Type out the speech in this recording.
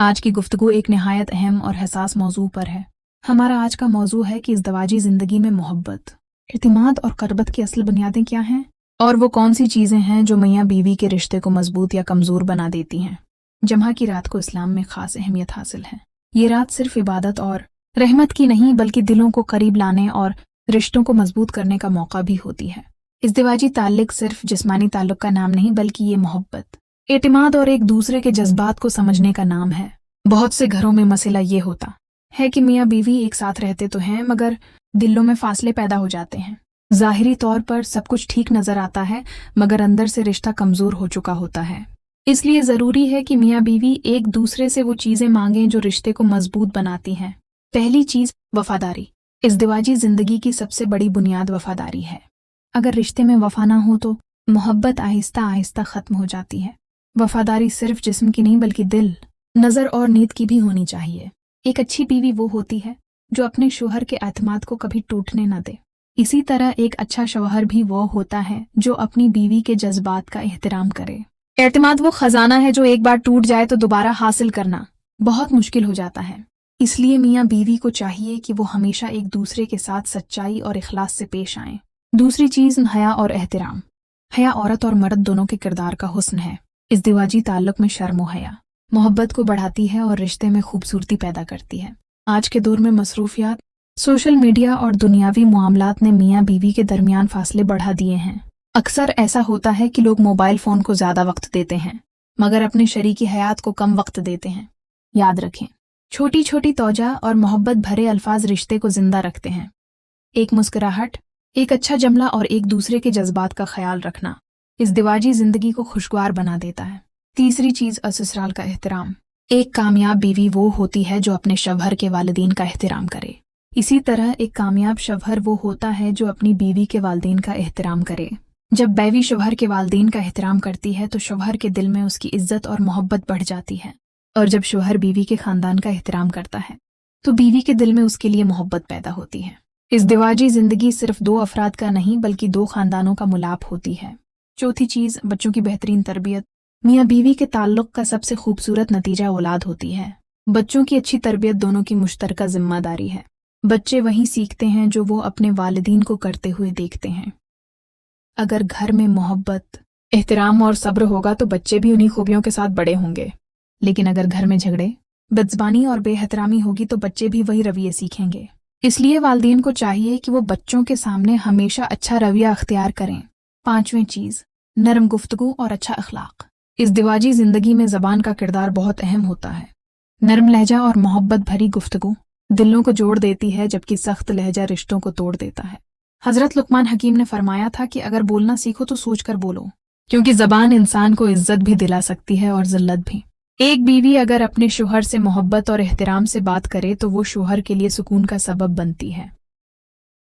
آج کی گفتگو ایک نہایت اہم اور حساس موضوع پر ہے۔ ہمارا آج کا موضوع ہے کہ ازدواجی زندگی میں محبت، اعتماد اور قربت کی اصل بنیادیں کیا ہیں، اور وہ کون سی چیزیں ہیں جو میاں بیوی کے رشتے کو مضبوط یا کمزور بنا دیتی ہیں۔ جمعہ کی رات کو اسلام میں خاص اہمیت حاصل ہے۔ یہ رات صرف عبادت اور رحمت کی نہیں بلکہ دلوں کو قریب لانے اور رشتوں کو مضبوط کرنے کا موقع بھی ہوتی ہے۔ ازدواجی تعلق صرف جسمانی تعلق کا نام نہیں بلکہ یہ محبت، اعتماد اور ایک دوسرے کے جذبات کو سمجھنے کا نام ہے۔ بہت سے گھروں میں مسئلہ یہ ہوتا ہے کہ میاں بیوی ایک ساتھ رہتے تو ہیں مگر دلوں میں فاصلے پیدا ہو جاتے ہیں۔ ظاہری طور پر سب کچھ ٹھیک نظر آتا ہے مگر اندر سے رشتہ کمزور ہو چکا ہوتا ہے۔ اس لیے ضروری ہے کہ میاں بیوی ایک دوسرے سے وہ چیزیں مانگیں جو رشتے کو مضبوط بناتی ہیں۔ پہلی چیز وفاداری۔ ازدواجی زندگی کی سب سے بڑی بنیاد وفاداری ہے۔ اگر رشتے میں وفا نہ ہو تو محبت آہستہ آہستہ ختم ہو جاتی ہے۔ وفاداری صرف جسم کی نہیں بلکہ دل، نظر اور نیت کی بھی ہونی چاہیے۔ ایک اچھی بیوی وہ ہوتی ہے جو اپنے شوہر کے اعتماد کو کبھی ٹوٹنے نہ دے۔ اسی طرح ایک اچھا شوہر بھی وہ ہوتا ہے جو اپنی بیوی کے جذبات کا احترام کرے۔ اعتماد وہ خزانہ ہے جو ایک بار ٹوٹ جائے تو دوبارہ حاصل کرنا بہت مشکل ہو جاتا ہے۔ اس لیے میاں بیوی کو چاہیے کہ وہ ہمیشہ ایک دوسرے کے ساتھ سچائی اور اخلاص سے پیش آئیں۔ دوسری چیز حیا اور احترام۔ حیا عورت اور مرد دونوں کے کردار کا حسن ہے۔ ازدواجی تعلق میں شرم و حیا محبت کو بڑھاتی ہے اور رشتے میں خوبصورتی پیدا کرتی ہے۔ آج کے دور میں مصروفیات، سوشل میڈیا اور دنیاوی معاملات نے میاں بیوی کے درمیان فاصلے بڑھا دیے ہیں۔ اکثر ایسا ہوتا ہے کہ لوگ موبائل فون کو زیادہ وقت دیتے ہیں مگر اپنے شریکی حیات کو کم وقت دیتے ہیں۔ یاد رکھیں، چھوٹی چھوٹی توجہ اور محبت بھرے الفاظ رشتے کو زندہ رکھتے ہیں۔ ایک مسکراہٹ، ایک اچھا جملہ اور ایک دوسرے کے جذبات کا خیال رکھنا ازدواجی زندگی کو خوشگوار بنا دیتا ہے۔ تیسری چیز سسرال کا احترام۔ ایک کامیاب بیوی وہ ہوتی ہے جو اپنے شوہر کے والدین کا احترام کرے۔ اسی طرح ایک کامیاب شوہر وہ ہوتا ہے جو اپنی بیوی کے والدین کا احترام کرے۔ جب بیوی شوہر کے والدین کا احترام کرتی ہے تو شوہر کے دل میں اس کی عزت اور محبت بڑھ جاتی ہے، اور جب شوہر بیوی کے خاندان کا احترام کرتا ہے تو بیوی کے دل میں اس کے لیے محبت پیدا ہوتی ہے۔ ازدواجی زندگی صرف دو افراد کا نہیں بلکہ دو خاندانوں کا ملاپ ہوتی ہے۔ چوتھی چیز بچوں کی بہترین تربیت۔ میاں بیوی کے تعلق کا سب سے خوبصورت نتیجہ اولاد ہوتی ہے۔ بچوں کی اچھی تربیت دونوں کی مشترکہ ذمہ داری ہے۔ بچے وہی سیکھتے ہیں جو وہ اپنے والدین کو کرتے ہوئے دیکھتے ہیں۔ اگر گھر میں محبت، احترام اور صبر ہوگا تو بچے بھی انہی خوبیوں کے ساتھ بڑے ہوں گے، لیکن اگر گھر میں جھگڑے، بدزبانی اور بے احترامی ہوگی تو بچے بھی وہی رویے سیکھیں گے۔ اس لیے والدین کو چاہیے کہ وہ بچوں کے سامنے ہمیشہ اچھا رویہ اختیار کریں۔ پانچویں چیز نرم گفتگو اور اچھا اخلاق۔ ازدواجی زندگی میں زبان کا کردار بہت اہم ہوتا ہے۔ نرم لہجہ اور محبت بھری گفتگو دلوں کو جوڑ دیتی ہے جبکہ سخت لہجہ رشتوں کو توڑ دیتا ہے۔ حضرت لقمان حکیم نے فرمایا تھا کہ اگر بولنا سیکھو تو سوچ کر بولو، کیونکہ زبان انسان کو عزت بھی دلا سکتی ہے اور ذلت بھی۔ ایک بیوی اگر اپنے شوہر سے محبت اور احترام سے بات کرے تو وہ شوہر کے لیے سکون کا سبب بنتی ہے۔